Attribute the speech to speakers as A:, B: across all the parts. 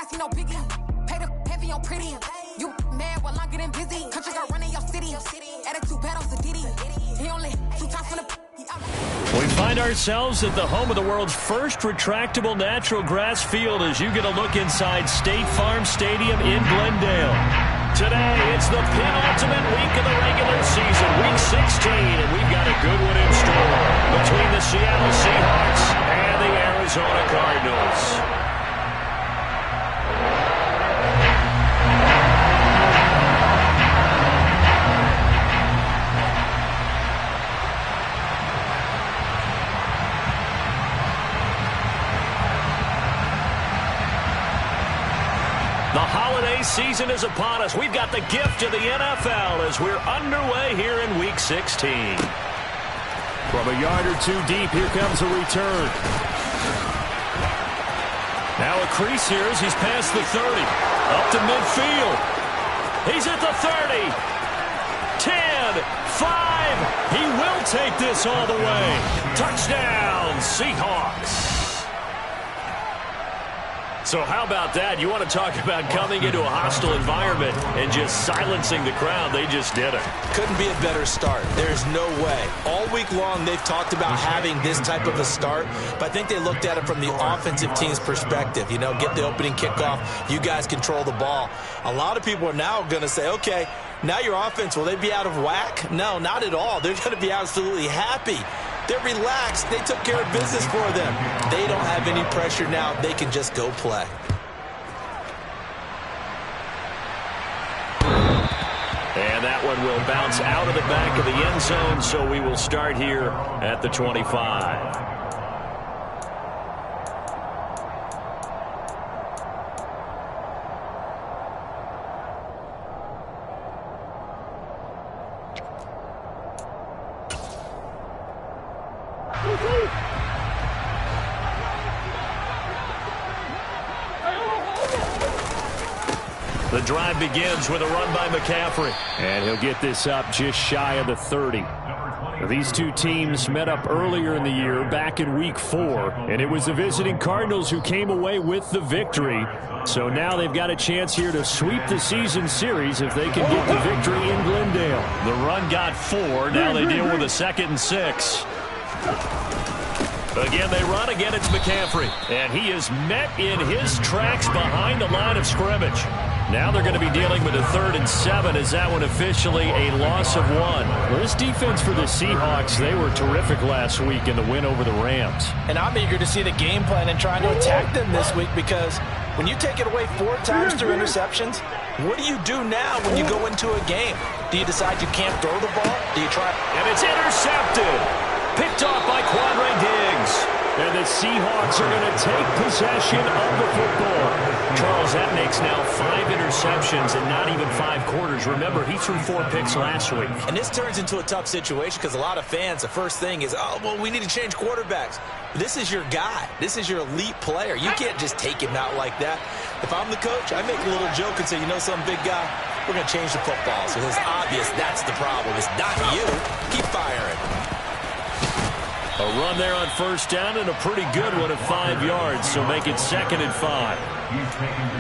A: Classy, no biggie. Pay the heavy on pretty. You mad while I'm getting busy. Country girl running your city. Attitude battles a ditty. He only 2 times from the.
B: We find ourselves at the home of the world's first retractable natural grass field as you get a look inside State Farm Stadium in Glendale. Today, it's the penultimate week of the regular season, week 16, and we've got a good one in store between the Seattle Seahawks and the Arizona Cardinals. The holiday season is upon us. We've got the gift of the NFL as we're underway here in Week 16.
C: From a yard or two deep, here comes a return.
B: Now a crease here as he's past the 30. Up to midfield. He's at the 30. 10, 5. He will take this all the way. Touchdown, Seahawks. So how about that? You want to talk about coming into a hostile environment and just silencing the crowd. They just did it.
D: Couldn't be a better start. There's no way. All week long they've talked about having this type of a start, but I think they looked at it from the offensive team's perspective. You know, get the opening kickoff. You guys control the ball. A lot of people are now going to say, okay, now your offense, will they be out of whack? No, not at all. They're going to be absolutely happy. They're relaxed. They took care of business for them. They don't have any pressure now. They can just go play.
B: And that one will bounce out of the back of the end zone, so we will start here at the 25. The drive begins with a run by McCaffrey.
C: And he'll get this up just shy of the 30. These two teams met up earlier in the year, back in Week 4, and it was the visiting Cardinals who came away with the victory. So now they've got a chance here to sweep the season series if they can get the victory in Glendale.
B: The run got 4. Now they deal with a 2nd and 6. Again, they run. Again, it's McCaffrey. And he is met in his tracks behind the line of scrimmage. Now they're going to be dealing with a 3rd and 7. Is that one officially a loss of 1?
C: Well, this defense for the Seahawks, they were terrific last week in the win over the Rams.
D: And I'm eager to see the game plan and trying to attack them this week, because when you take it away 4 times through interceptions, what do you do now when you go into a game? Do you decide you can't throw the ball? Do you try?
B: And it's intercepted. Picked off by Quandre Diggs.
C: And the Seahawks are going to take possession of the football.
B: Charles, that makes now 5 interceptions and not even 5 quarters. Remember, he threw 4 picks last week.
D: And this turns into a tough situation because a lot of fans, the first thing is, oh, well, we need to change quarterbacks. This is your guy. This is your elite player. You can't just take him out like that. If I'm the coach, I make a little joke and say, you know something, big guy? We're going to change the football. So it's obvious that's the problem. It's not you. Keep firing.
B: A run there on 1st down and a pretty good one of 5 yards, so make it 2nd and 5.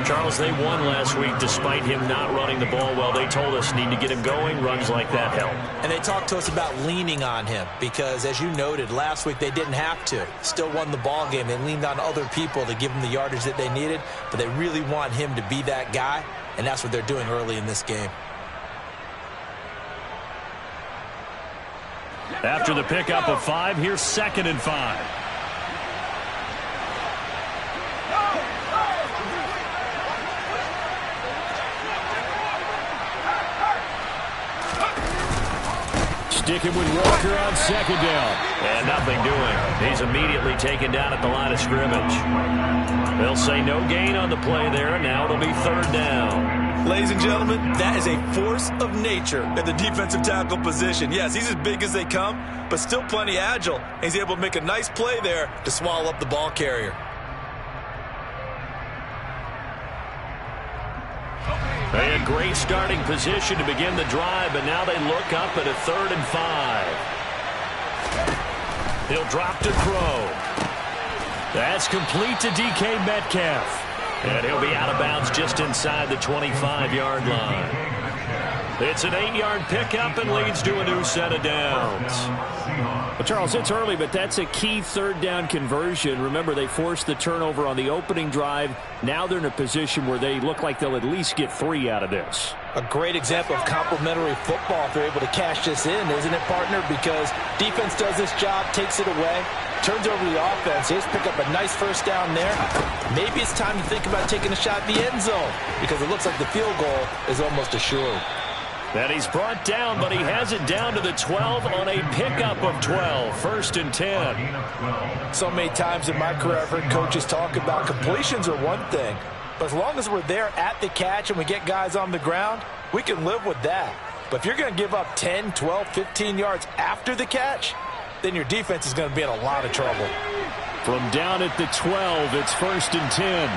B: Charles, they won last week despite him not running the ball well. They told us need to get him going. Runs like that help.
D: And they talked to us about leaning on him because, as you noted, last week they didn't have to. Still won the ball game. They leaned on other people to give them the yardage that they needed, but they really want him to be that guy, and that's what they're doing early in this game.
B: After the pickup of 5, here's 2nd and 5.
C: Sticking with Walker on 2nd down.
B: And nothing doing. He's immediately taken down at the line of scrimmage. They'll say no gain on the play there, and now it'll be 3rd down.
D: Ladies and gentlemen, that is a force of nature at the defensive tackle position. Yes, he's as big as they come, but still plenty agile. He's able to make a nice play there to swallow up the ball carrier.
B: They had great starting position to begin the drive, but now they look up at a 3rd and 5. He'll drop to Crow. That's complete to DK Metcalf. And he'll be out of bounds just inside the 25-yard line. It's an 8-yard pickup and leads to a new set of downs.
C: Well, Charles, it's early, but that's a key third down conversion. Remember, they forced the turnover on the opening drive. Now they're in a position where they look like they'll at least get 3 out of this.
D: A great example of complementary football if they're able to cash this in, isn't it, partner? Because defense does this job, takes it away, turns over the offense. Here's pick up a nice first down there. Maybe it's time to think about taking a shot at the end zone because it looks like the field goal is almost assured.
B: And he's brought down, but he has it down to the 12 on a pickup of 12. 1st and 10.
D: So many times in my career I've heard coaches talk about completions are one thing, but as long as we're there at the catch and we get guys on the ground, we can live with that. But if you're going to give up 10, 12, 15 yards after the catch, then your defense is going to be in a lot of trouble.
C: From down at the 12, it's 1st and 10.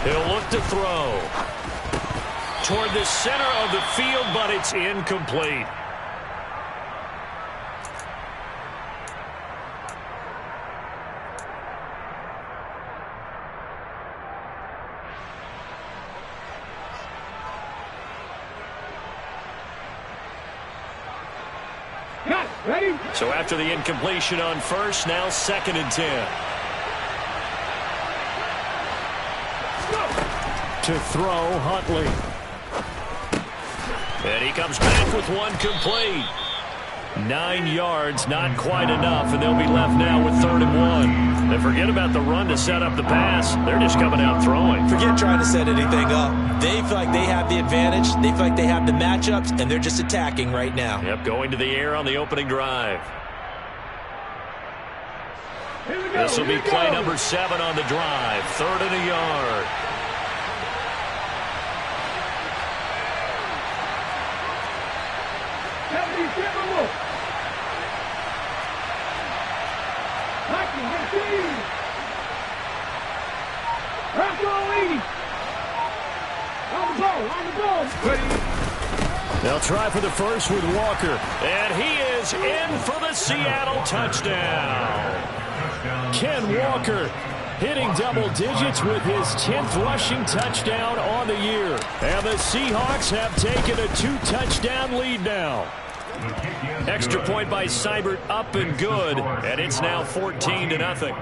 B: He'll look to throw toward the center of the field, but it's incomplete.
A: Ready?
B: So after the incompletion on first, now 2nd and 10.
C: To throw, Huntley.
B: And he comes back with one complete. 9 yards, not quite enough, and they'll be left now with 3rd and 1. And forget about the run to set up the pass. They're just coming out throwing.
D: Forget trying to set anything up. They feel like they have the advantage. They feel like they have the matchups, and they're just attacking right now.
B: Yep, going to the air on the opening drive. This will be play number 7 on the drive. 3rd and a yard.
C: They'll try for the first with Walker.
B: And he is in for the Seattle touchdown.
C: Ken Walker hitting double digits with his 10th rushing touchdown on the year. And the Seahawks have taken a 2-touchdown lead now.
B: Extra point by Seibert, up and good. And it's now 14-0.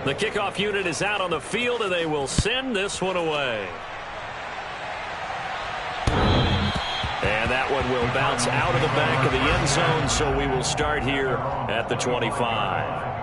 B: The kickoff unit is out on the field, and they will send this one away. And that one will bounce out of the back of the end zone, so we will start here at the 25.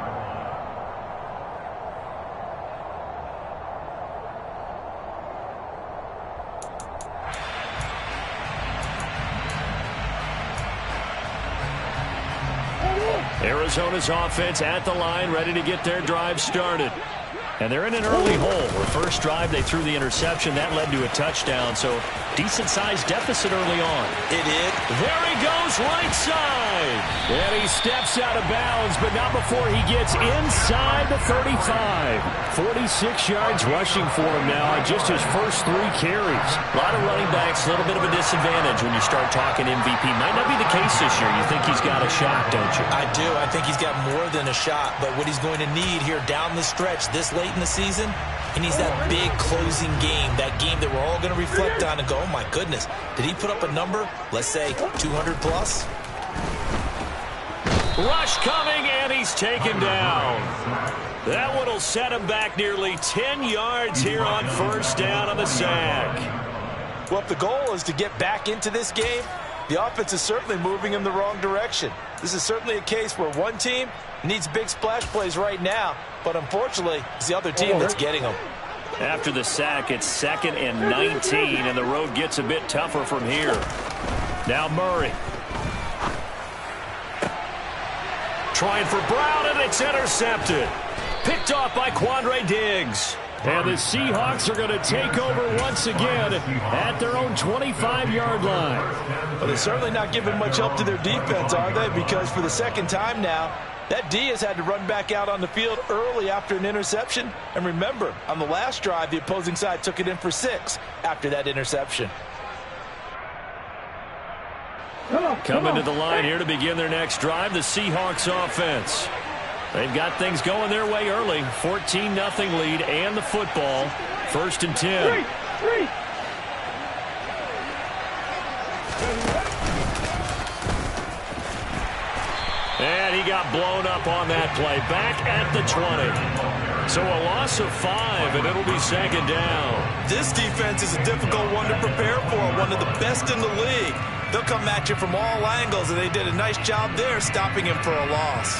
B: Arizona's offense at the line, ready to get their drive started. And they're in an early hole. Their first drive, they threw the interception. That led to a touchdown, so decent-sized deficit early on.
D: It is.
B: There he goes, right side.
C: And he steps out of bounds, but not before he gets inside the 35. 46 yards rushing for him now on just his first 3 carries.
B: A lot of running backs, a little bit of a disadvantage when you start talking MVP. Might not be the case this year. You think he's got a shot, don't you?
D: I do. I think he's got more than a shot, but what he's going to need here down the stretch this late in the season, he needs that big closing game, that game that we're all going to reflect on and go, oh my goodness, did he put up a number, let's say 200 plus?
B: Rush coming, and he's taken down. That one will set him back nearly 10 yards here on first down on the sack.
D: Well, if the goal is to get back into this game, the offense is certainly moving in the wrong direction. This is certainly a case where one team needs big splash plays right now, but unfortunately, it's the other team that's getting them.
B: After the sack, it's 2nd and 19, and the road gets a bit tougher from here. Now Murray. Trying for Brown, and it's intercepted. Picked off by Quandre Diggs.
C: And the Seahawks are going to take over once again at their own 25-yard line.
D: Well, they're certainly not giving much help to their defense, are they? Because for the second time now, that D has had to run back out on the field early after an interception. And remember, on the last drive, the opposing side took it in for 6 after that interception.
B: Coming to the line here to begin their next drive, the Seahawks offense. They've got things going their way early. 14-0 lead and the football. 1st and 10. And he got blown up on that play. Back at the 20. So a loss of 5, and it'll be 2nd down.
D: This defense is a difficult one to prepare for, one of the best in the league. They'll come at you from all angles, and they did a nice job there stopping him for a loss.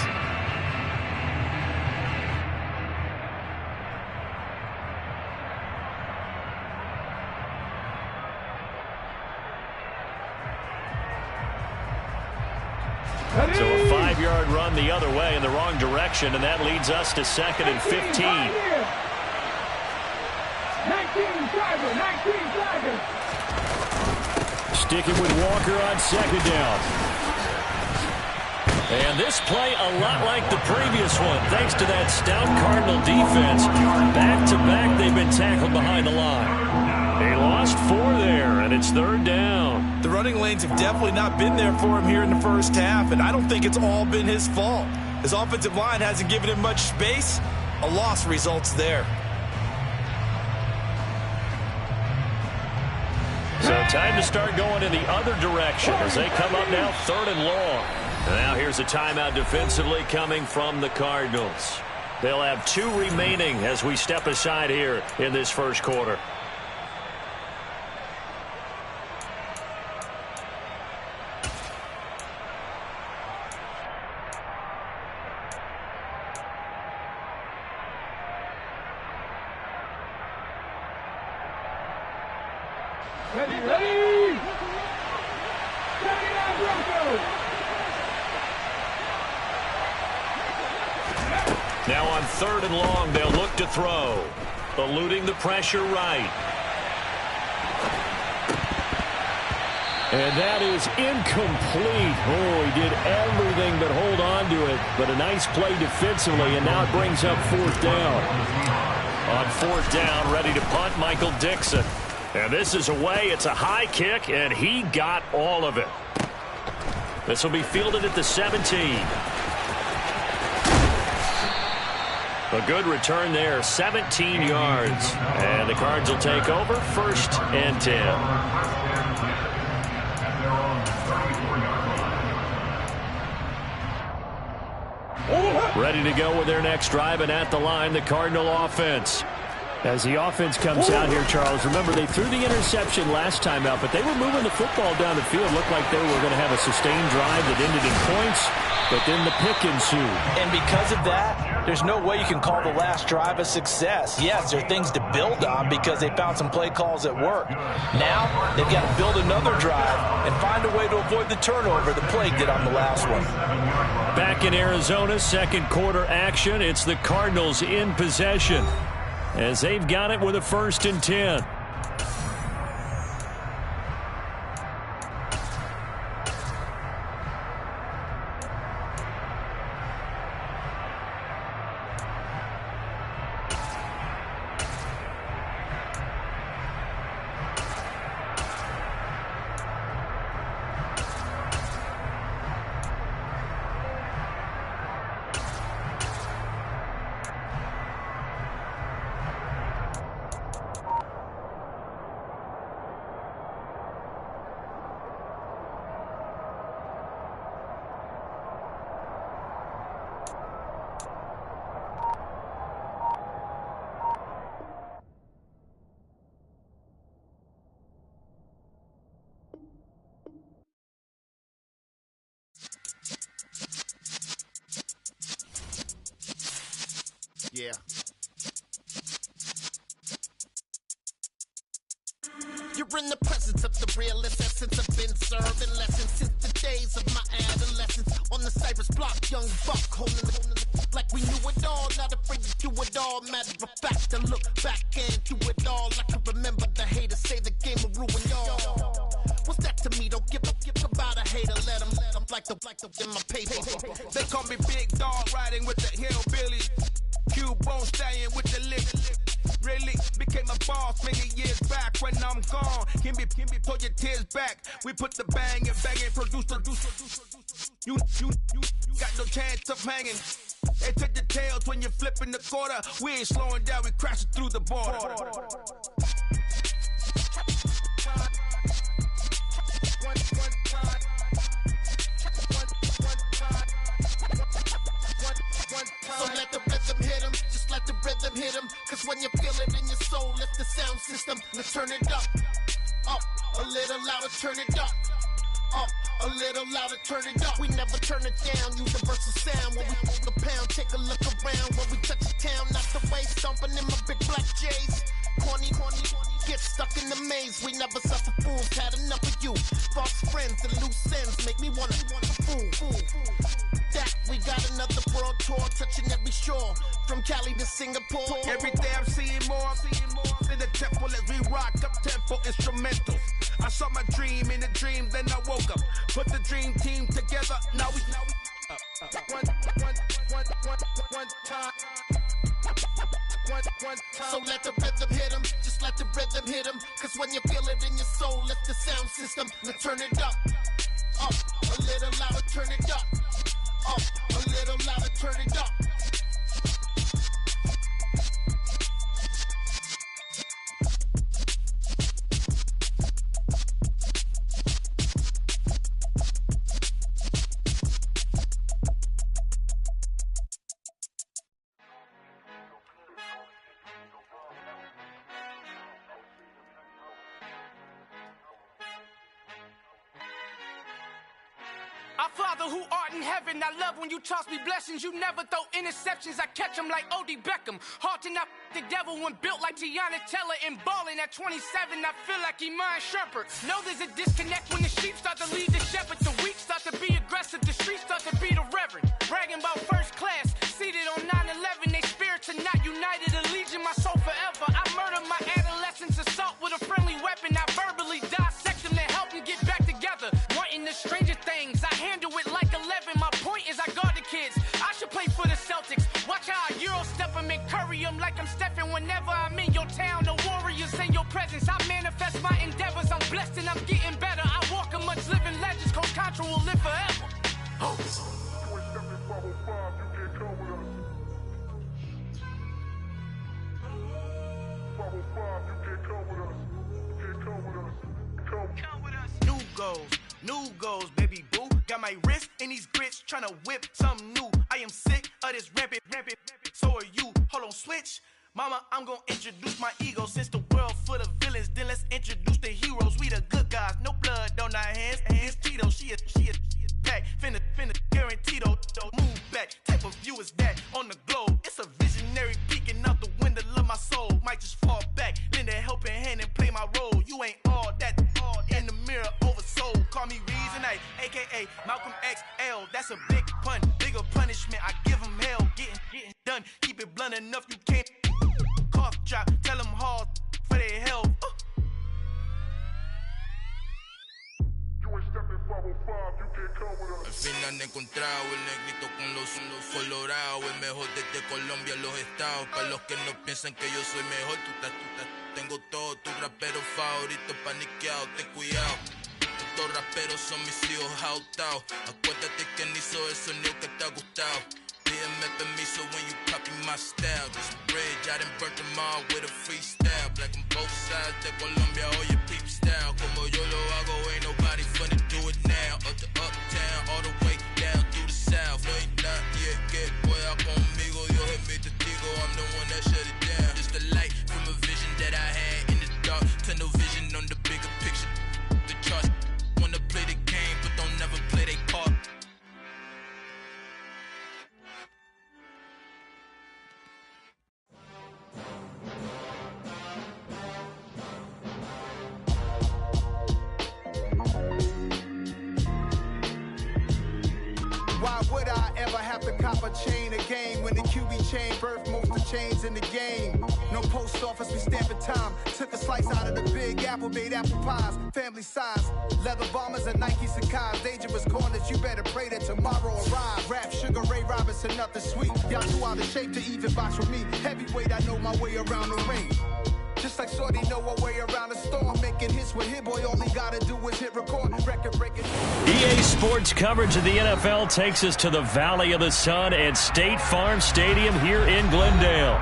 B: So a 5-yard run the other way in the wrong direction, and that leads us to 2nd and 15.
E: 19 Tiger.
B: Sticking with Walker on 2nd down. And this play a lot like the previous one, thanks to that stout Cardinal defense. Back-to-back, they've been tackled behind the line. They lost 4 there, and it's 3rd down.
D: The running lanes have definitely not been there for him here in the first half, and I don't think it's all been his fault. His offensive line hasn't given him much space. A loss results there.
B: So time to start going in the other direction as they come up now 3rd and long. And now here's a timeout defensively coming from the Cardinals. They'll have 2 remaining as we step aside here in this first quarter.
E: Ready.
B: Now on 3rd and long, they'll look to throw. Eluding the pressure right. And that is incomplete. Oh, he did everything but hold on to it. But a nice play defensively, and now it brings up 4th down. On 4th down, ready to punt, Michael Dixon. And this is away. It's a high kick, and he got all of it. This will be fielded at the 17. A good return there, 17 yards. And the Cards will take over, 1st and 10. Ready to go with their next drive, and at the line, the Cardinal offense. As the offense comes out here, Charles, remember they threw the interception last time out, but they were moving the football down the field. Looked like they were going to have a sustained drive that ended in points, but then the pick ensued.
D: And because of that, there's no way you can call the last drive a success. Yes, there are things to build on because they found some play calls that work. Now, they've got to build another drive and find a way to avoid the turnover the Plague did on the last one.
B: Back in Arizona, 2nd quarter action. It's the Cardinals in possession, as they've got it with a 1st and 10.
F: Yeah. You're in the presence of the realest essence. I've been serving lessons since the days of my adolescence. On the Cypress block, young buck, holding the like we knew it all. Not afraid to do it all. Matter of fact, to look back and do it all. I can remember the haters say the game will ruin y'all. What's that to me? Don't give about a hater. Let them like the in my paper. They call me Big Dog, riding with the hillbillies.
E: Cubone staying with the lick. Really became a boss many years back. When I'm gone, can be pull your tears back. We put the bang and bang and produce. You got no chance of hanging. They take the tails when you're flipping the quarter. We ain't slowing down, we crashing through the border.
F: So let the rhythm hit him, just let the rhythm hit him. Cause when you feel it in your soul, lift the sound system. Let's turn it up, a little louder, turn it up. A little louder, turn it up. We never turn it down, universal sound. When we move the pound, take a look around. When we touch the town, not the way, stomping in my big black J's. Corny, get stuck in the maze. We never suffer fools, had enough of you. False friends and loose ends make me wanna fool. That we got another world tour, touching every shore, from Cali to Singapore.
E: Every day I'm seeing more in the temple as we rock up tempo instrumentals. I saw my dream in a dream, then I woke up. Put the dream team together, now we one time.
F: So let the rhythm hit him, just let the rhythm hit him. Cause when you feel it in your soul, lift the sound system. Let's turn it up, a little louder, turn it up. A little louder, turn it up.
G: Our Father who art in heaven, I love when you toss me blessings. You never throw interceptions, I catch them like O.D. Beckham. Hard to not the devil when built like Tiana Teller and balling at 27, I feel like Iman Shumpert. Know there's a disconnect when the sheep start to lead the shepherd. The weak start to be aggressive, the streets start to be the reverend. Bragging about first class, seated on 9/11. They spirits are not united, allegiance my soul forever. I murder my adolescence, assault with a friendly weapon. I verbally dissect them to help them get back together. Wanting the stranger things, I handle it like 11. My point is I guard the kids. I should play for the Celtics. Watch how I Euro step them and curry them like I'm Stephen. Whenever I'm in your town, the Warriors in your presence. I manifest my endeavors. I'm blessed and I'm getting better. I walk amongst living legends. Coach Contra will live forever. Oh.
H: New goals, baby boo. Got my wrist in these grits, tryna whip something new. I am sick of this rampant. So are you. Hold on, switch. Mama, I'm gonna introduce my ego. Since the world full of villains, then let's introduce the heroes. We the good guys, no blood on our hands. Hands Tito, she a pack. Finna guarantee though. Move back. Type of view is that on the globe? It's a visionary peeking out the window of my soul. Might just fall back, lend a helping hand and play my role. You ain't all that in the mirror oversold. Call me Reasonite, aka Malcolm XL. That's a big pun, bigger punishment. I give him hell, getting done. Keep it blunt enough, you can't cough drop. Tell them hard for their health.
I: Al fin han encontrado el negrito con los colorados, el mejor desde Colombia, los estados. Para los que no piensan que yo soy mejor, tengo todo, tus raperos favoritos paniqueados, ten cuidado. Estos raperos son mis hijos adoptados. Acuérdate que ni hizo el sonido que te ha gustado. Pídeme permiso when you copy my style. This bridge, I done burnt them all with a freestyle. Black on both sides de Colombia, oye peep style. Como yo lo hago, ain't nobody funny do it now. Up to uptown, all the way down through the south. No hay nadie que pueda conmigo, Dios es mi testigo. I'm the one that shut it down. Just a light from a vision that I had in the dark. Tunnel vision on the bigger picture. The charts wanna play the game, but don't never play their part.
E: Why would I ever have to cop a chain again when the QB chain birthed most of the chains in the game? No post office, we stamping time. Took a slice out of the Big Apple, made apple pies, family size. Leather bombers and Nike Sacai's. Dangerous corners, you better pray that tomorrow arrives. Rap, Sugar Ray Robinson, nothing sweet. Y'all too out of shape to even box with me. Heavyweight, I know my way around the ring. Just like Shorty know a way around the storm. Making hits with Hit Boy, all he gotta do is hit record. Record breaking.
B: EA Sports coverage of the NFL takes us to the Valley of the Sun at State Farm Stadium here in Glendale.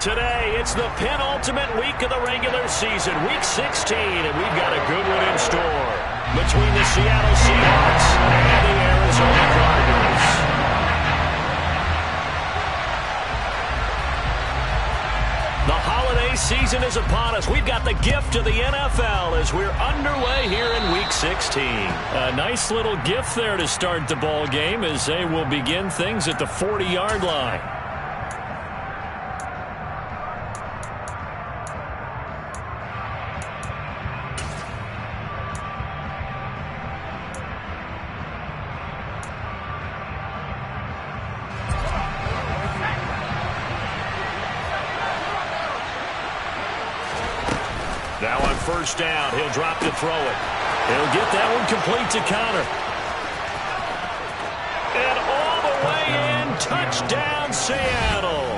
B: Today, it's the penultimate week of the regular season, Week 16, and we've got a good one in store between the Seattle Seahawks and the Arizona Cardinals. The holiday season is upon us. We've got the gift of the NFL as we're underway here in Week 16. A nice little gift there to start the ball game as they will begin things at the 40-yard line. Now on first down, he'll drop to throw it. He'll get that one complete to Connor. And all the way in, touchdown Seattle.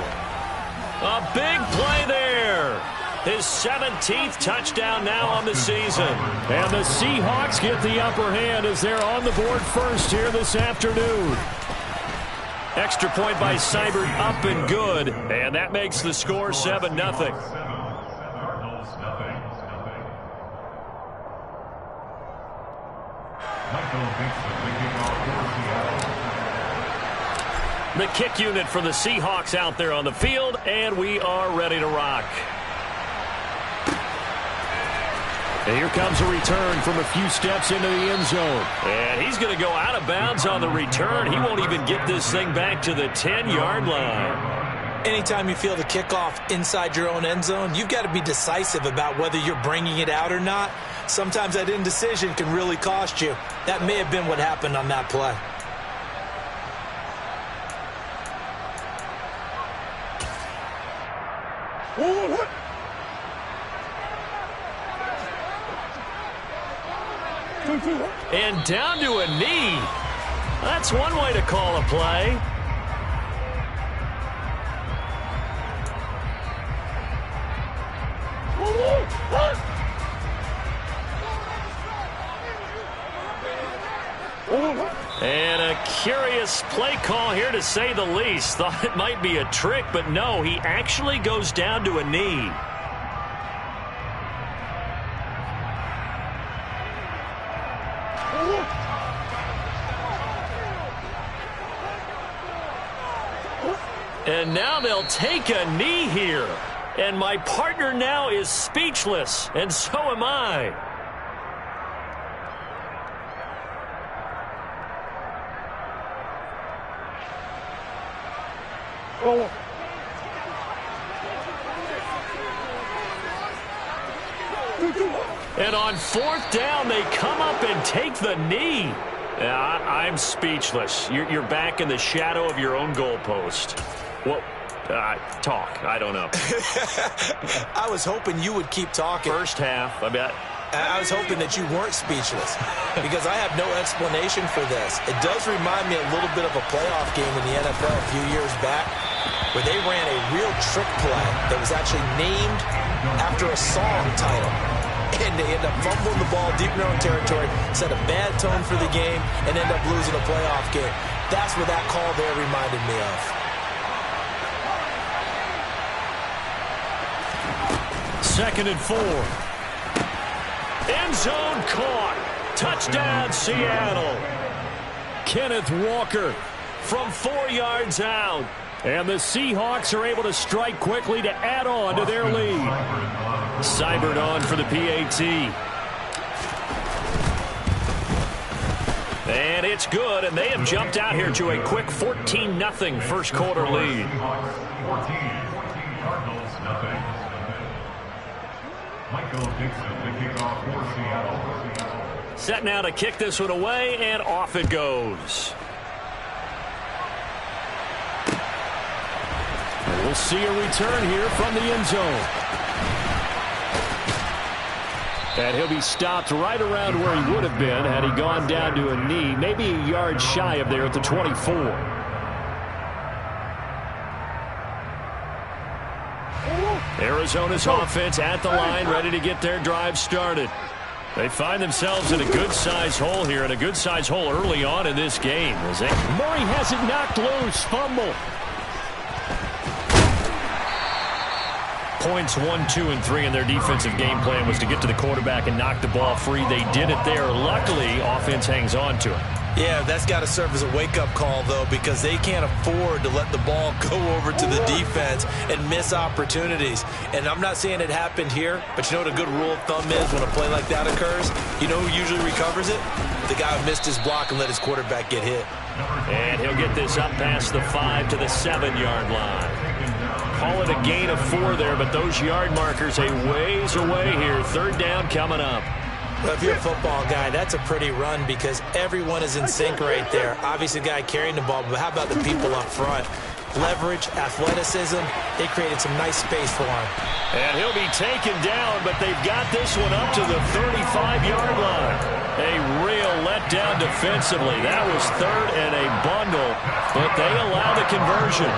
B: A big play there. His 17th touchdown now on the season. And the Seahawks get the upper hand as they're on the board first here this afternoon. Extra point by Seibert, up and good. And that makes the score 7-0. The kick unit for the Seahawks out there on the field, and we are ready to rock. And here comes a return from a few steps into the end zone. And he's going to go out of bounds on the return. He won't even get this thing back to the 10-yard line.
D: Anytime you feel the kickoff inside your own end zone, you've got to be decisive about whether you're bringing it out or not. Sometimes that indecision can really cost you. That may have been what happened on that play.
B: And down to a knee. That's one way to call a play. And a curious play call here, to say the least. Thought it might be a trick, but no, he actually goes down to a knee. And now they'll take a knee here. And my partner now is speechless, and so am I. And on fourth down, they come up and take the knee. I'm speechless. You're back in the shadow of your own goalpost. Well, talk. I don't know.
D: I was hoping you would keep talking.
B: First half, I bet.
D: I was hoping that you weren't speechless because I have no explanation for this. It does remind me a little bit of a playoff game in the NFL a few years back where they ran a real trick play that was actually named after a song title. And they end up fumbling the ball deep in their own territory, set a bad tone for the game, and end up losing a playoff game. That's what that call there reminded me of.
B: Second and 4. End zone caught. Touchdown, Seattle. Kenneth Walker from 4 yards out. And the Seahawks are able to strike quickly to add on to their lead. Seibert on for the PAT. And it's good, and they have jumped out here to a quick 14-0 first quarter lead.
J: 14, Cardinals, nothing. Michael Dixon, the kickoff for Seattle.
B: Set now to kick this one away, and off it goes.
C: We'll see a return here from the end zone. And he'll be stopped right around where he would have been had he gone down to a knee, maybe a yard shy of there at the 24. Arizona's offense at the line, ready to get their drive started. They find themselves in a good-sized hole here, and a good-sized hole early on in this game. Murray has it knocked loose. Fumble. Points 1, 2, and 3 in their defensive game plan was to get to the quarterback and knock the ball free. They did it there. Luckily, offense hangs on to it.
D: Yeah, that's got to serve as a wake-up call, though, because they can't afford to let the ball go over to the defense and miss opportunities. And I'm not saying it happened here, but you know what a good rule of thumb is when a play like that occurs? You know who usually recovers it? The guy who missed his block and let his quarterback get hit.
C: And he'll get this up past the 5 to the 7-yard line. Call it a gain of 4 there, but those yard markers a ways away here. Third down coming up.
D: Well, if you're a football guy, that's a pretty run because everyone is in sync right there. Obviously, the guy carrying the ball, but how about the people up front? Leverage, athleticism, they created some nice space for him.
C: And he'll be taken down, but they've got this one up to the 35-yard line. A real letdown defensively. That was third and a bundle, but they allow the conversion.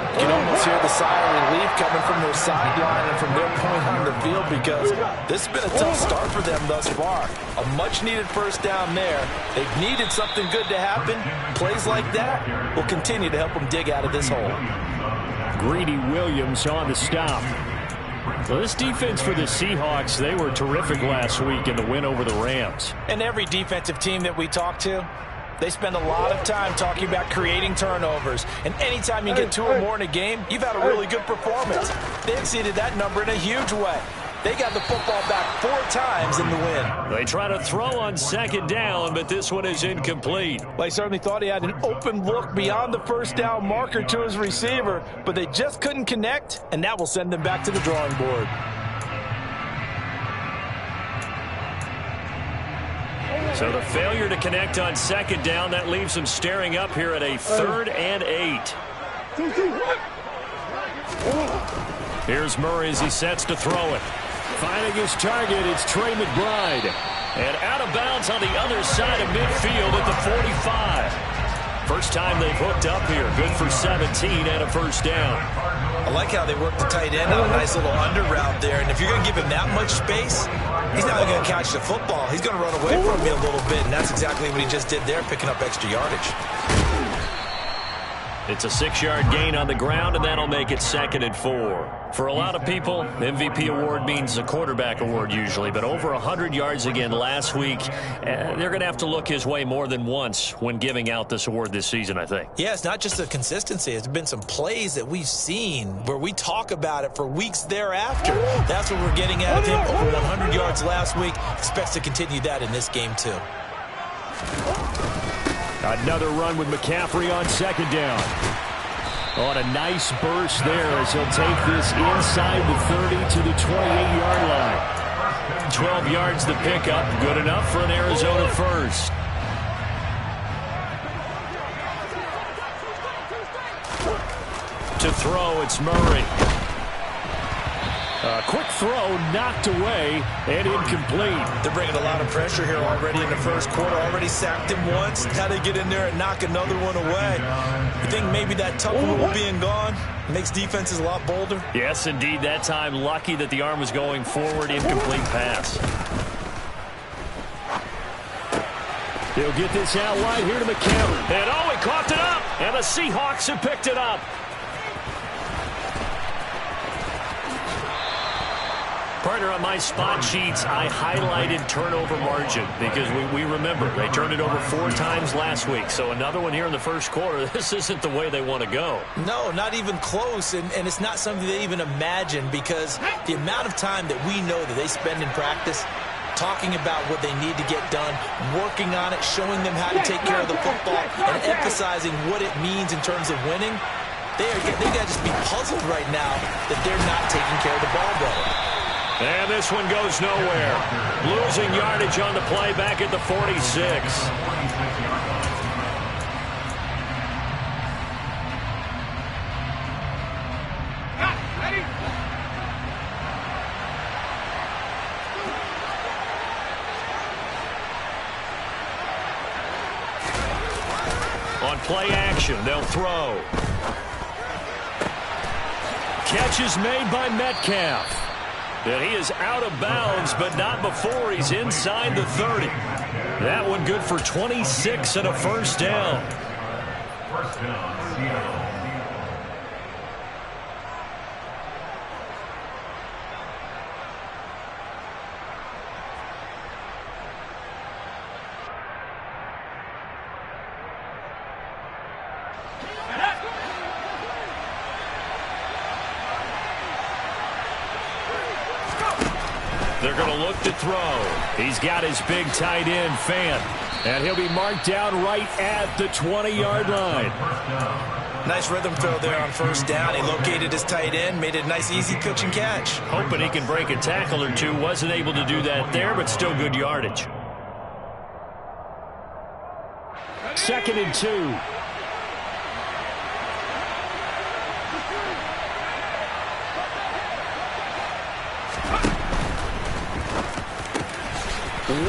D: You can almost hear the sigh of relief coming from their sideline and from their point on the field because this has been a tough start for them thus far. A much-needed first down there. They've needed something good to happen. Plays like that will continue to help them dig out of this hole.
C: Greedy Williams on the stop. Well, this defense for the Seahawks, they were terrific last week in the win over the Rams.
D: And every defensive team that we talk to, they spend a lot of time talking about creating turnovers. And anytime you get 2 or more in a game, you've had a really good performance. They exceeded that number in a huge way. They got the football back 4 times in the win.
C: They try to throw on second down, but this one is incomplete.
D: Well, he certainly thought he had an open look beyond the first down marker to his receiver, but they just couldn't connect, and that will send them back to the drawing board.
C: So the failure to connect on second down, that leaves them staring up here at a 3rd and 8. Here's Murray as he sets to throw it. Finding his target, it's Trey McBride. And out of bounds on the other side of midfield at the 45. First time they've hooked up here. Good for 17 and a first down.
D: I like how they work the tight end on a nice little under route there. And if you're going to give him that much space, he's not going to catch the football. He's going to run away from me a little bit, and that's exactly what he just did there, picking up extra yardage.
C: It's a 6-yard gain on the ground, and that'll make it 2nd and 4. For a lot of people, MVP award means a quarterback award usually, but over 100 yards again last week, they're going to have to look his way more than once when giving out this award this season, I think.
D: Yeah, it's not just the consistency. It's been some plays that we've seen where we talk about it for weeks thereafter. That's what we're getting out of him. Over 100 yards last week. Expects to continue that in this game, too.
C: Another run with McCaffrey on second down. On a nice burst there as he'll take this inside the 30 to the 28-yard line. 12 yards the pickup. Good enough for an Arizona first. To throw, it's Murray. Quick throw, knocked away, and incomplete.
D: They're bringing a lot of pressure here already in the first quarter. Already sacked him once. How they get in there and knock another one away. You think maybe that tuck rule being gone makes defenses a lot bolder?
C: Yes, indeed. That time, lucky that the arm was going forward. Incomplete pass. He'll get this out wide here to McCaffrey. And he coughed it up. And the Seahawks have picked it up. Partner, on my spot sheets, I highlighted turnover margin because we remember they turned it over 4 times last week. So another one here in the first quarter. This isn't the way they want to go.
D: No, not even close. And it's not something they even imagine because the amount of time that we know that they spend in practice talking about what they need to get done, working on it, showing them how to take care of the football, and emphasizing what it means in terms of winning. They got to just be puzzled right now that they're not taking care of the ball better.
C: And this one goes nowhere. Losing yardage on the play back at the 46.
B: Play action. They'll throw. Catch is made by Metcalf. And he is out of bounds, but not before he's inside the 30. That one good for 26 and a first down.
J: First down, Seattle.
B: They're going to look to throw. He's got his big tight end, Fant. And he'll be marked down right at the 20-yard line.
D: Nice rhythm throw there on first down. He located his tight end, made it a nice, easy pitch and catch.
B: Hoping he can break a tackle or two. Wasn't able to do that there, but still good yardage. 2nd and 2.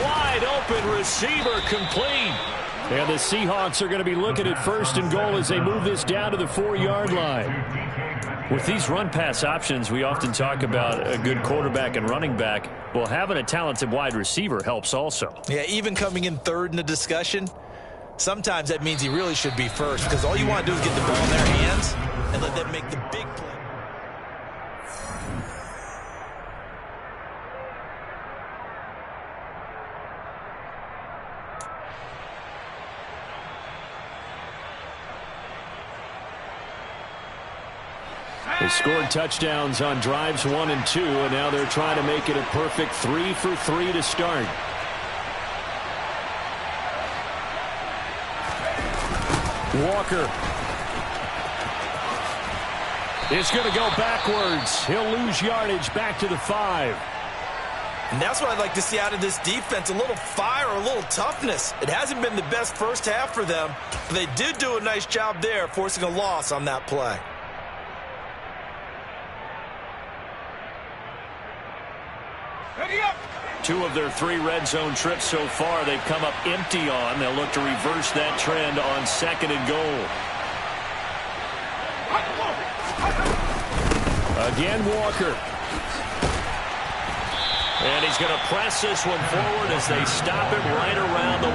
B: Wide open receiver complete. And the Seahawks are going to be looking at 1st and goal as they move this down to the 4-yard line. With these run-pass options, we often talk about a good quarterback and running back. Well, having a talented wide receiver helps also.
D: Yeah, even coming in 3rd in the discussion, sometimes that means he really should be first, because all you want to do is get the ball in their hands and let them make the big play.
B: They scored touchdowns on drives 1 and 2, and now they're trying to make it a perfect 3 for 3 to start. Walker is going to go backwards. He'll lose yardage back to the 5.
D: And that's what I'd like to see out of this defense, a little fire, a little toughness. It hasn't been the best first half for them, but they did do a nice job there, forcing a loss on that play.
B: Two of their 3 red zone trips so far, they've come up empty on. They'll look to reverse that trend on 2nd and goal. Again, Walker. And he's going to press this one forward as they stop him right around the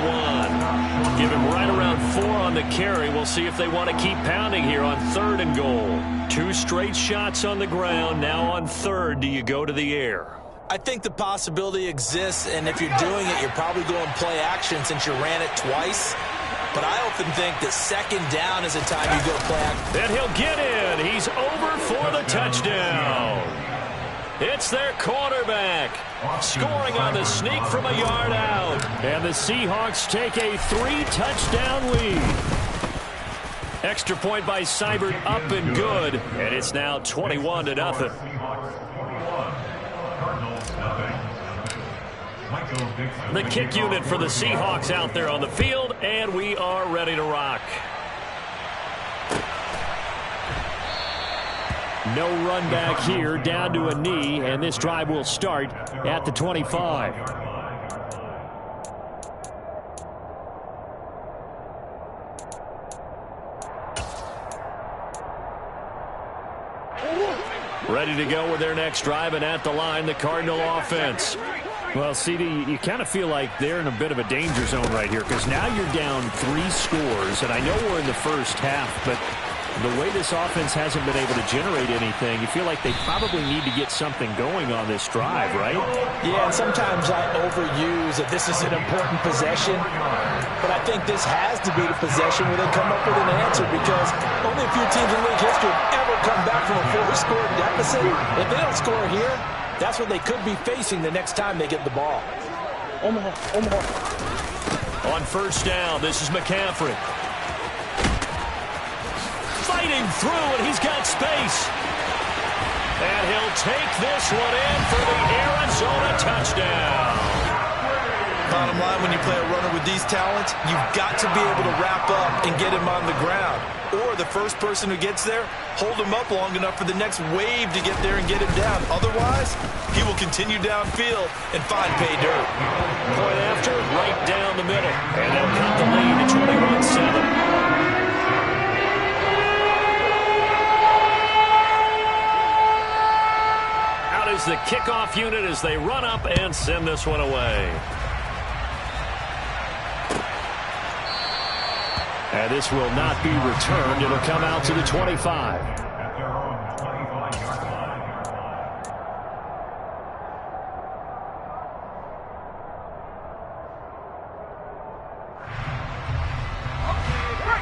B: 1. Give him right around 4 on the carry. We'll see if they want to keep pounding here on 3rd and goal. 2 straight shots on the ground. Now on 3rd, do you go to the air?
D: I think the possibility exists, and if you're doing it, you're probably going play action since you ran it twice. But I often think that 2nd down is the time you go play action.
B: And he'll get in. He's over for the touchdown. It's their quarterback scoring on the sneak from a yard out. And the Seahawks take a 3-touchdown lead. Extra point by Seibert up and good. And it's now 21-0. The kick unit for the Seahawks out there on the field, and we are ready to rock. No run back here, down to a knee, and this drive will start at the 25. Ready to go with their next drive, and at the line, the Cardinal offense. Well, CD, you kind of feel like they're in a bit of a danger zone right here, because now you're down 3 scores, and I know we're in the first half, but the way this offense hasn't been able to generate anything, you feel like they probably need to get something going on this drive, right?
D: Yeah, and sometimes I overuse that this is an important possession, but I think this has to be the possession where they come up with an answer, because only a few teams in league history have ever come back from a 4-score deficit. If they don't score here, that's what they could be facing the next time they get the ball. Omaha.
B: On first down, this is McCaffrey. Fighting through, and he's got space. And he'll take this one in for the Arizona touchdown.
D: Bottom line, when you play a runner with these talents, you've got to be able to wrap up and get him on the ground. Or the first person who gets there, hold him up long enough for the next wave to get there and get him down. Otherwise, he will continue downfield and find pay dirt.
B: Point after, right down the middle. And they'll cut the lead to 21-7. is the kickoff unit as they run up and send this one away. And this will not be returned. It'll come out to the 25.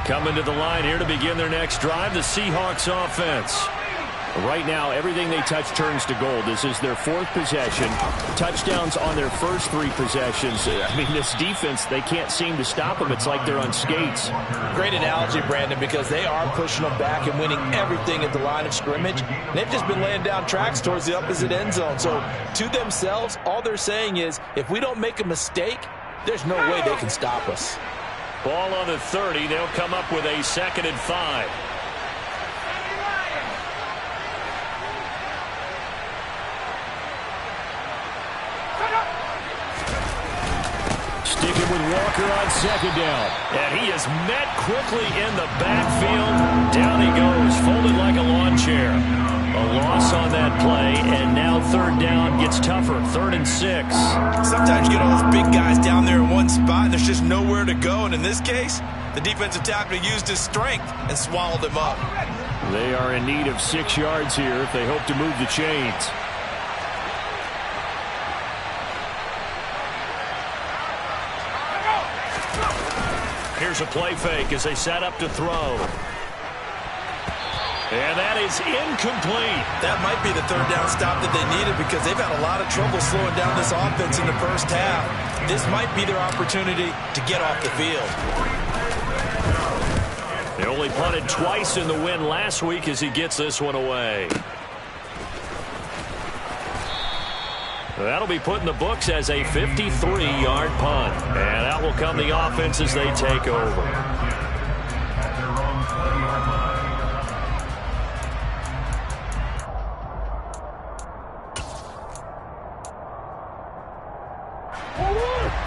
B: Coming to the line here to begin their next drive, the Seahawks offense. Right now, everything they touch turns to gold. This is their 4th possession. Touchdowns on their first 3 possessions. I mean, this defense, they can't seem to stop them. It's like they're on skates.
D: Great analogy, Brandon, because they are pushing them back and winning everything at the line of scrimmage. They've just been laying down tracks towards the opposite end zone. So, to themselves, all they're saying is, if we don't make a mistake, there's no way they can stop us.
B: Ball on the 30. They'll come up with a 2nd and 5. Sticking with Walker on 2nd down. And he is met quickly in the backfield. Down he goes, folded like a lawn chair. A loss on that play, and now 3rd down gets tougher. 3rd and 6.
D: Sometimes you get all those big guys down there in one spot, and there's just nowhere to go. And in this case, the defensive tackle used his strength and swallowed him up.
B: They are in need of 6 yards here if they hope to move the chains. Here's a play fake as they set up to throw. And that is incomplete.
D: That might be the 3rd down stop that they needed because they've had a lot of trouble slowing down this offense in the first half. This might be their opportunity to get off the field.
B: They only punted twice in the win last week as he gets this one away. That'll be put in the books as a 53-yard punt. And out will come the offense as they take over.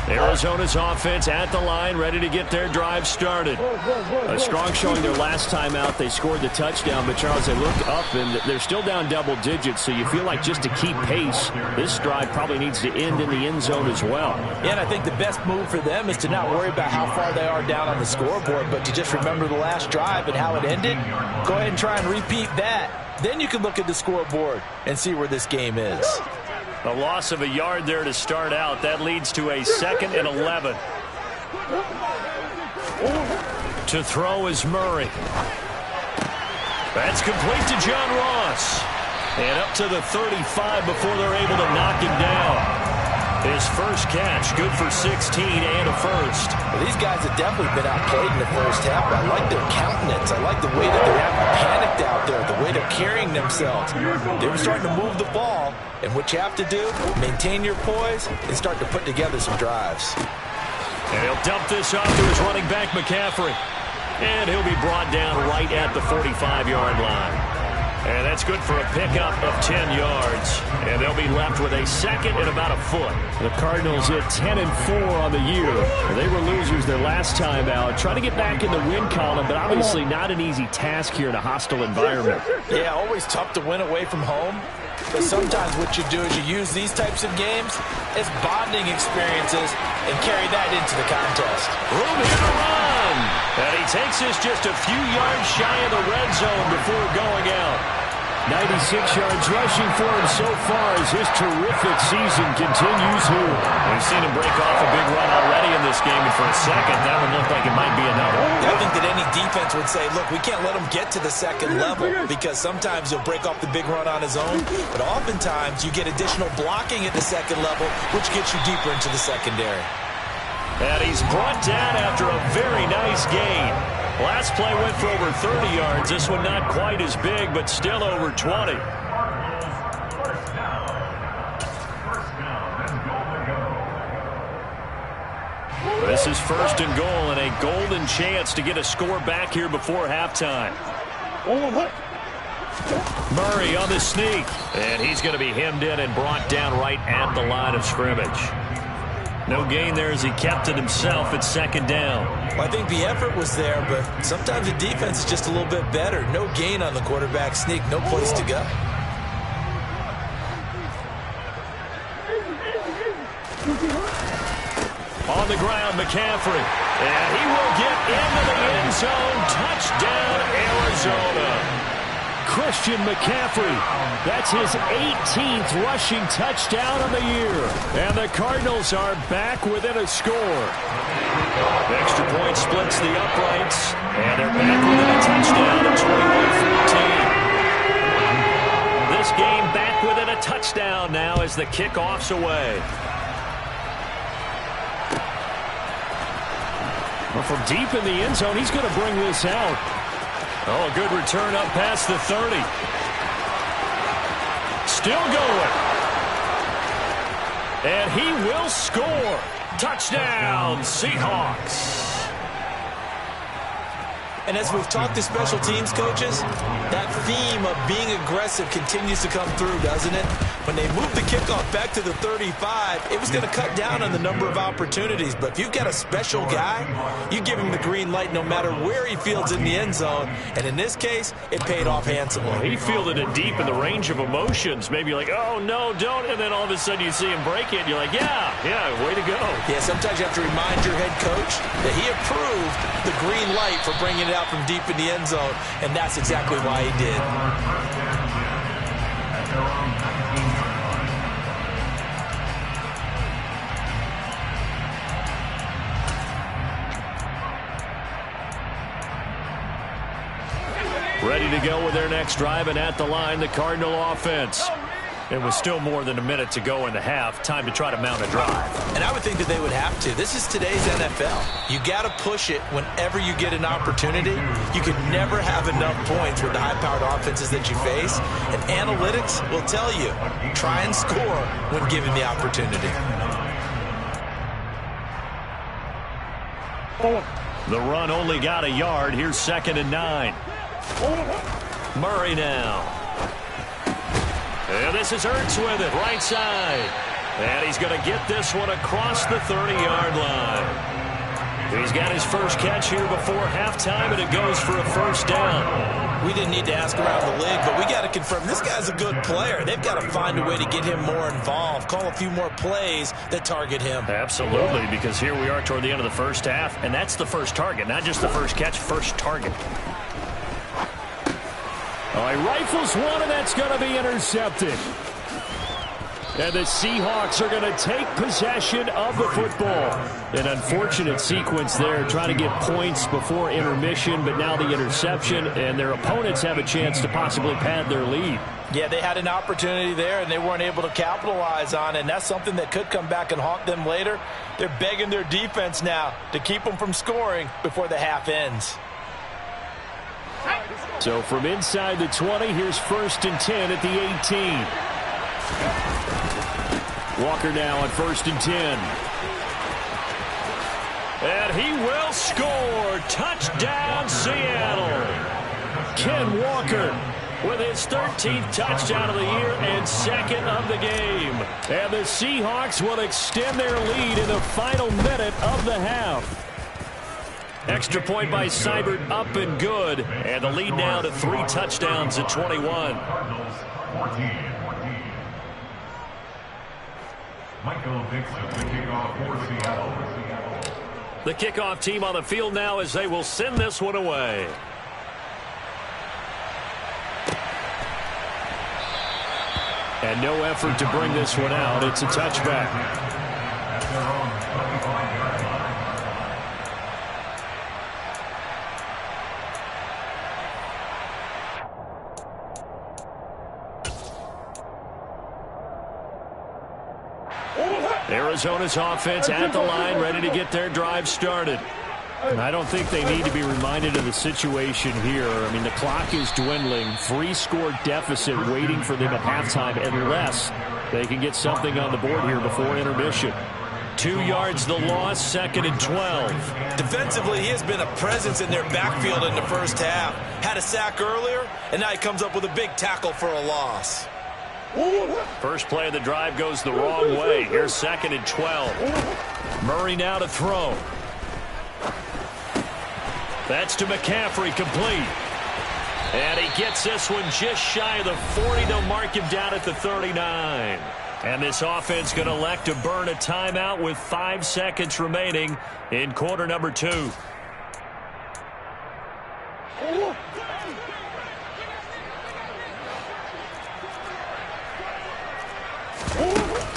B: Arizona's offense at the line, ready to get their drive started. A strong showing their last time out. They scored the touchdown, but Charles, they look up and they're still down double digits, so you feel like just to keep pace, this drive probably needs to end in the end zone as well.
D: Yeah, and I think the best move for them is to not worry about how far they are down on the scoreboard, but to just remember the last drive and how it ended. Go ahead and try and repeat that. Then you can look at the scoreboard and see where this game is.
B: A loss of a yard there to start out. That leads to a 2nd and 11. To throw is Murray. That's complete to John Ross. And up to the 35 before they're able to knock him down. His first catch, good for 16 and a first.
D: Well, these guys have definitely been outplayed in the first half, but I like their countenance. I like the way that they're panicked out there, the way they're carrying themselves. They're starting to move the ball, and what you have to do, maintain your poise and start to put together some drives.
B: And he'll dump this off to his running back, McCaffrey. And he'll be brought down right at the 45-yard line. And that's good for a pickup of 10 yards. And they'll be left with a 2nd and about a foot.
C: The Cardinals hit 10-4 on the year. They were losers their last time out. Trying to get back in the win column, but obviously not an easy task here in a hostile environment.
D: Yeah, always tough to win away from home. But sometimes what you do is you use these types of games as bonding experiences and carry that into the contest.
B: Room here to run. And he takes us just a few yards shy of the red zone before going out.
C: 96 yards rushing for him so far as his terrific season continues here.
B: We've seen him break off a big run already in this game, and for a second, that one looked like it might be another.
D: I think that any defense would say, look, we can't let him get to the 2nd level because sometimes he'll break off the big run on his own, but oftentimes you get additional blocking at the 2nd level, which gets you deeper into the secondary.
B: And he's brought down after a very nice gain. Last play went for over 30 yards. This one not quite as big, but still over 20. This is 1st and goal and a golden chance to get a score back here before halftime. Murray on the sneak. And he's going to be hemmed in and brought down right at the line of scrimmage. No gain there as he kept it himself at 2nd down.
D: Well, I think the effort was there, but sometimes the defense is just a little bit better. No gain on the quarterback sneak, no place to go.
B: McCaffrey. And he will get into the end zone. Touchdown, Arizona. Christian McCaffrey, that's his 18th rushing touchdown of the year. And the Cardinals are back within a score. The extra point splits the uprights, and they're back within a touchdown at 21-14. This game back within a touchdown now as the kickoff's away. Well, from deep in the end zone, he's going to bring this out. Oh, a good return up past the 30. Still going. And he will score. Touchdown, Seahawks.
D: And as we've talked to special teams coaches, that theme of being aggressive continues to come through, doesn't it? When they moved the kickoff back to the 35, it was going to cut down on the number of opportunities. But if you've got a special guy, you give him the green light no matter where he fields in the end zone. And in this case, it paid off handsomely.
B: Well, he fielded it deep in the range of emotions. Maybe you're like, oh, no, don't. And then all of a sudden you see him break it. And you're like, yeah, way to go.
D: Yeah, sometimes you have to remind your head coach that he approved the green light for bringing it out from deep in the end zone, and that's exactly why he did.
B: Ready to go with their next drive, and at the line, the Cardinal offense. It was still more than a minute to go in the half. Time to try to mount a drive.
D: And I would think that they would have to. This is today's NFL. You got to push it whenever you get an opportunity. You can never have enough points with the high-powered offenses that you face. And analytics will tell you, try and score when given the opportunity.
B: The run only got a yard. Here's 2nd and 9. Murray now. And this is Ertz with it, right side. And he's going to get this one across the 30-yard line. He's got his first catch here before halftime, and it goes for a first down.
D: We didn't need to ask around the league, but we got to confirm this guy's a good player. They've got to find a way to get him more involved, call a few more plays that target him.
B: Absolutely, because here we are toward the end of the first half, and that's the first target, not just the first catch, first target. Oh, he rifles one, and that's going to be intercepted. And the Seahawks are going to take possession of the football. An unfortunate sequence there, trying to get points before intermission, but now the interception, and their opponents have a chance to possibly pad their lead.
D: Yeah, they had an opportunity there, and they weren't able to capitalize on it, and that's something that could come back and haunt them later. They're begging their defense now to keep them from scoring before the half ends.
B: So from inside the 20, here's 1st and 10 at the 18. Walker now on 1st and 10. And he will score. Touchdown, Seattle. Ken Walker with his 13th touchdown of the year and 2nd of the game. And the Seahawks will extend their lead in the final minute of the half. Extra point by Seibert, up and good. And the lead now to 3 touchdowns at 21.
J: Michael Dixon, the kickoff for Seattle.
B: The kickoff team on the field now as they will send this one away. And no effort to bring this one out. It's a touchback. Arizona's offense at the line, ready to get their drive started. And I don't think they need to be reminded of the situation here. I mean, the clock is dwindling. 3-score deficit waiting for them at halftime unless they can get something on the board here before intermission. 2 yards the loss, 2nd and 12.
D: Defensively, he has been a presence in their backfield in the first half. Had a sack earlier, and now he comes up with a big tackle for a loss.
B: First play of the drive goes the wrong way. Here's 2nd and 12. Murray now to throw. That's to McCaffrey, complete. And he gets this one just shy of the 40. They'll mark him down at the 39. And this offense going to elect to burn a timeout with 5 seconds remaining in quarter number 2.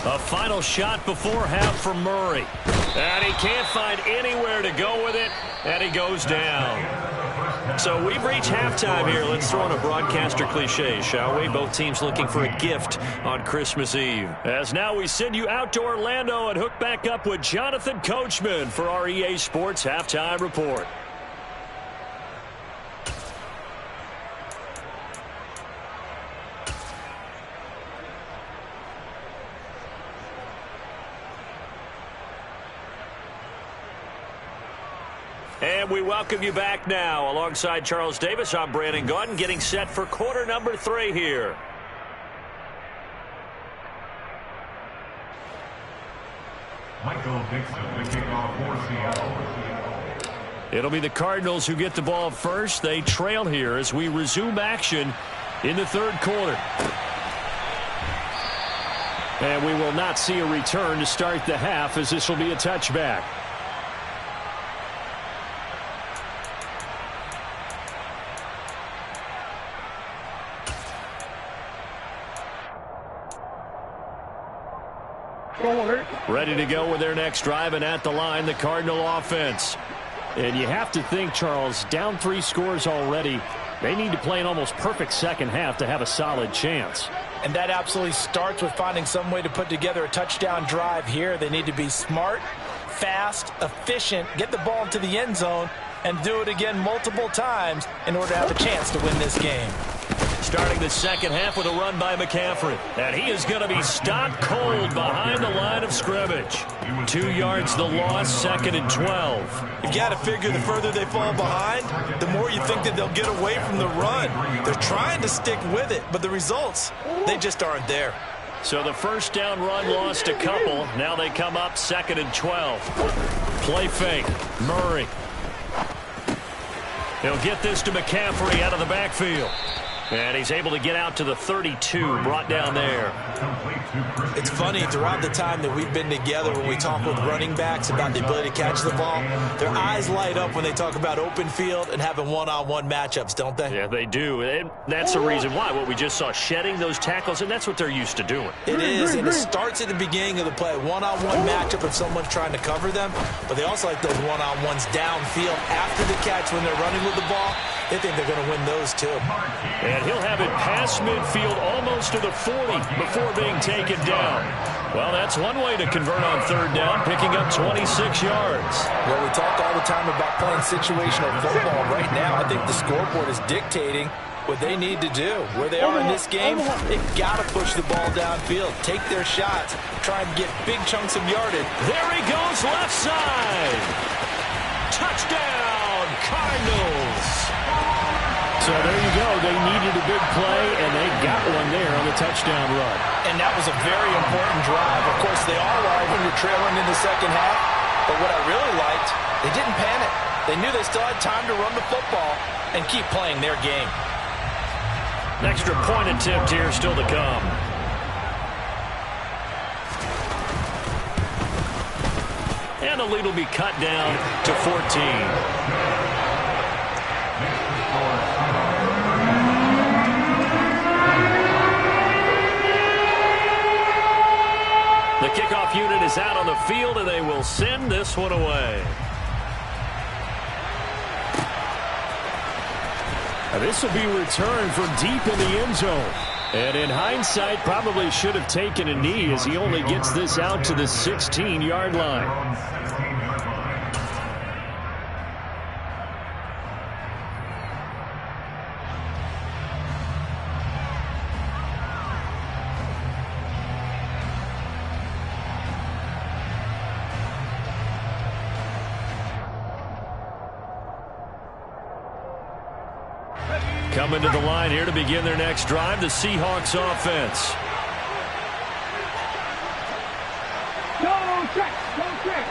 B: A final shot before half from Murray. And he can't find anywhere to go with it, and he goes down. So we've reached halftime here. Let's throw in a broadcaster cliche, shall we? Both teams looking for a gift on Christmas Eve. As now we send you out to Orlando and hook back up with Jonathan Coachman for our EA Sports Halftime Report. And we welcome you back now. Alongside Charles Davis, I'm Brandon Gaudin, getting set for quarter number 3 here.
J: Michael Dixon, the kickoff for Seattle.
B: It'll be the Cardinals who get the ball first. They trail here as we resume action in the 3rd quarter. And we will not see a return to start the half, as this will be a touchback. Ready to go with their next drive, and at the line, the Cardinal offense. And you have to think, Charles, down 3 scores already. They need to play an almost perfect second half to have a solid chance.
D: And that absolutely starts with finding some way to put together a touchdown drive here. They need to be smart, fast, efficient, get the ball into the end zone, and do it again multiple times in order to have a chance to win this game.
B: Starting the second half with a run by McCaffrey. And he is going to be stopped cold behind the line of scrimmage. 2 yards the loss, 2nd and 12.
D: You've got to figure the further they fall behind, the more you think that they'll get away from the run. They're trying to stick with it, but the results, they just aren't there.
B: So the first down run lost a couple. Now they come up 2nd and 12. Play fake. Murray. He'll get this to McCaffrey out of the backfield. And he's able to get out to the 32, brought down there.
D: It's funny, throughout the time that we've been together, when we talk with running backs about the ability to catch the ball, their eyes light up when they talk about open field and having one-on-one matchups, don't they?
B: Yeah, they do. And that's the reason why. What we just saw, shedding those tackles, and that's what they're used to doing.
D: It is, and it starts at the beginning of the play. One-on-one matchup if someone's trying to cover them, but they also like those one-on-ones downfield after the catch when they're running with the ball. They think they're going to win those, too.
B: And he'll have it past midfield almost to the 40 before being taken down. Well, that's one way to convert on 3rd down, picking up 26 yards.
D: Well, we talk all the time about playing situational football. Right now, I think the scoreboard is dictating what they need to do. Where they are in this game, they've got to push the ball downfield, take their shots, try and get big chunks of yardage.
B: There he goes, left side. Touchdown, Cardinals. So there you go. They needed a big play, and they got one there on the touchdown run.
D: And that was a very important drive. Of course, they all are when you're trailing in the second half. But what I really liked, they didn't panic. They knew they still had time to run the football and keep playing their game.
B: An extra point attempt here still to come. And the lead will be cut down to 14. The kickoff unit is out on the field, and they will send this one away. Now this will be returned from deep in the end zone. And in hindsight, probably should have taken a knee as he only gets this out to the 16-yard line. Coming to the line here to begin their next drive, the Seahawks offense.
K: Go check, go check.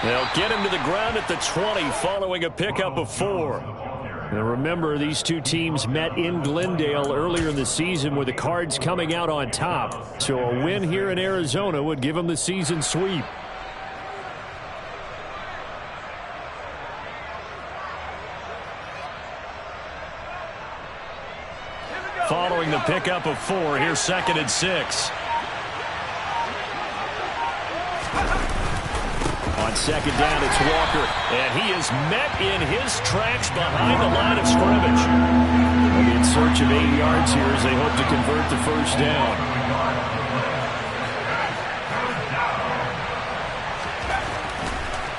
B: They'll get him to the ground at the 20 following a pickup of 4. And remember, these two teams met in Glendale earlier in the season with the Cards coming out on top. So a win here in Arizona would give them the season sweep. Following the pickup of 4, here's 2nd and 6. On 2nd down, it's Walker, and he is met in his tracks behind the line of scrimmage. They'll be in search of 8 yards here as they hope to convert the first down.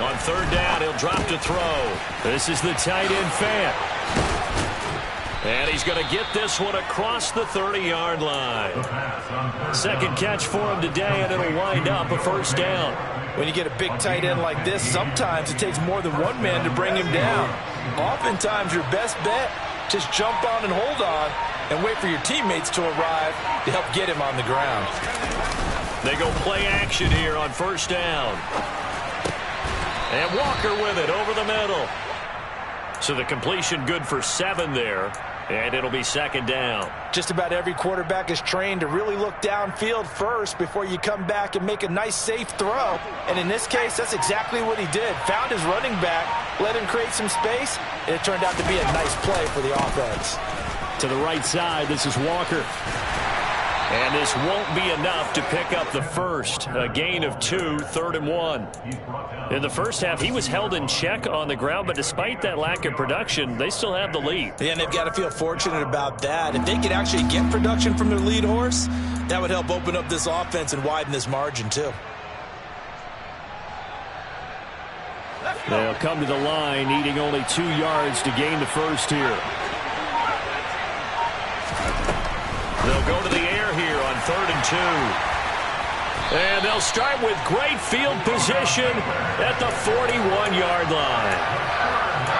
B: On 3rd down, he'll drop to throw. This is the tight end Fant. And he's going to get this one across the 30-yard line. 2nd catch for him today, and it'll wind up a first down.
D: When you get a big tight end like this, sometimes it takes more than one man to bring him down. Oftentimes, your best bet, just jump on and hold on and wait for your teammates to arrive to help get him on the ground.
B: They go play action here on 1st down. And Walker with it over the middle. So the completion good for 7 there. And it'll be 2nd down.
D: Just about every quarterback is trained to really look downfield first before you come back and make a nice, safe throw. And in this case, that's exactly what he did. Found his running back, let him create some space, and it turned out to be a nice play for the offense.
B: To the right side, this is Walker. And this won't be enough to pick up the first. A gain of 2, 3rd and 1. In the first half, he was held in check on the ground, but despite that lack of production, they still have the lead.
D: Yeah, and they've got to feel fortunate about that. If they could actually get production from their lead horse, that would help open up this offense and widen this margin, too.
B: They'll come to the line, needing only 2 yards to gain the first here. They'll go to the air here on 3rd and 2. And they'll start with great field position at the 41-yard line.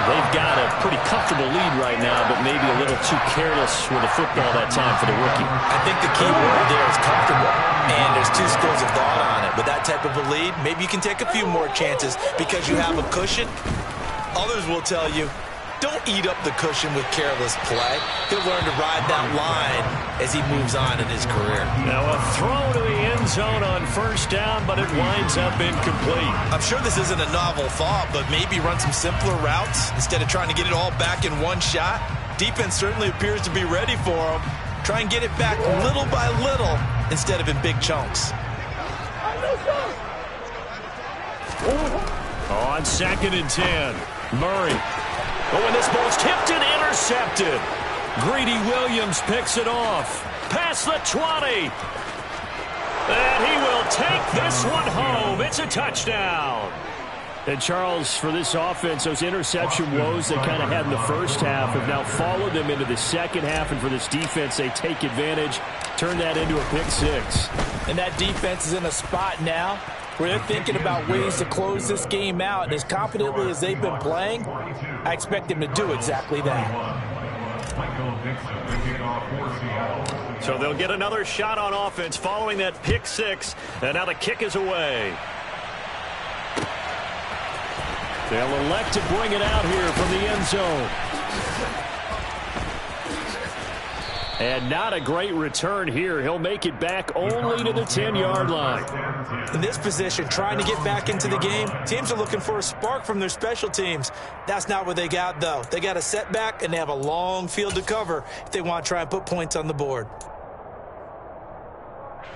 B: They've got a pretty comfortable lead right now, but maybe a little too careless with the football that time for the rookie.
D: I think the key word there is comfortable. And there's 2 schools of thought on it. With that type of a lead, maybe you can take a few more chances because you have a cushion. Others will tell you, don't eat up the cushion with careless play. He'll learn to ride that line as he moves on in his career.
B: Now a throw to the end zone on 1st down, but it winds up incomplete.
D: I'm sure this isn't a novel thought, but maybe run some simpler routes instead of trying to get it all back in one shot. Defense certainly appears to be ready for him. Try and get it back little by little instead of in big chunks.
B: On 2nd and 10, Murray. Oh, and this ball's tipped and intercepted. Greedy Williams picks it off. Past the 20. And he will take this one home. It's a touchdown. And, Charles, for this offense, those interception woes they kind of had in the first half have now followed them into the second half. And for this defense, they take advantage, turn that into a pick 6.
D: And that defense is in a spot now where they're thinking about ways to close this game out. And as confidently as they've been playing, I expect them to do exactly that.
B: So they'll get another shot on offense following that pick 6. And now the kick is away. They'll elect to bring it out here from the end zone. And not a great return here. He'll make it back only to the 10-yard line.
D: In this position, trying to get back into the game, teams are looking for a spark from their special teams. That's not what they got, though. They got a setback, and they have a long field to cover if they want to try and put points on the board.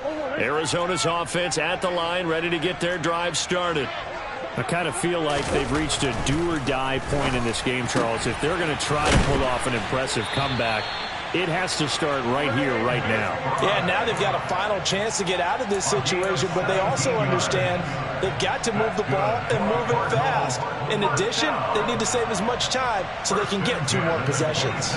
B: Arizona's offense at the line, ready to get their drive started. I kind of feel like they've reached a do-or-die point in this game, Charles. If they're going to try to pull off an impressive comeback, it has to start right here, right now.
D: Yeah, now they've got a final chance to get out of this situation, but they also understand they've got to move the ball and move it fast. In addition, they need to save as much time so they can get 2 more possessions.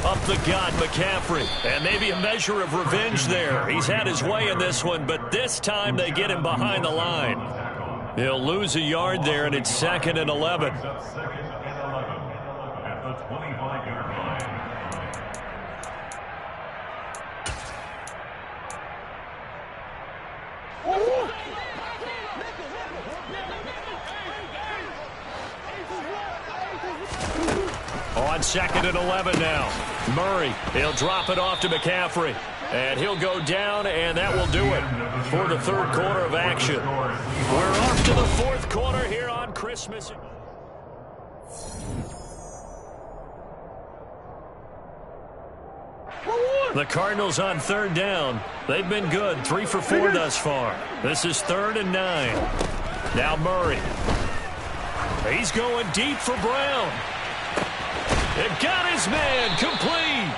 B: A up the gut, McCaffrey. And maybe a measure of revenge there. He's had his way in this one, but this time they get him behind the line. He'll lose a yard there, and it's 2nd and 11.
J: At the 25-yard line.
B: On 2nd and 11 now. Murray, he'll drop it off to McCaffrey. And he'll go down, and that will do it for the 3rd quarter of action. We're off to the 4th quarter here on Christmas. The Cardinals on 3rd down. They've been good, 3 for 4 thus far. This is 3rd and 9. Now Murray. He's going deep for Brown. It got his man complete.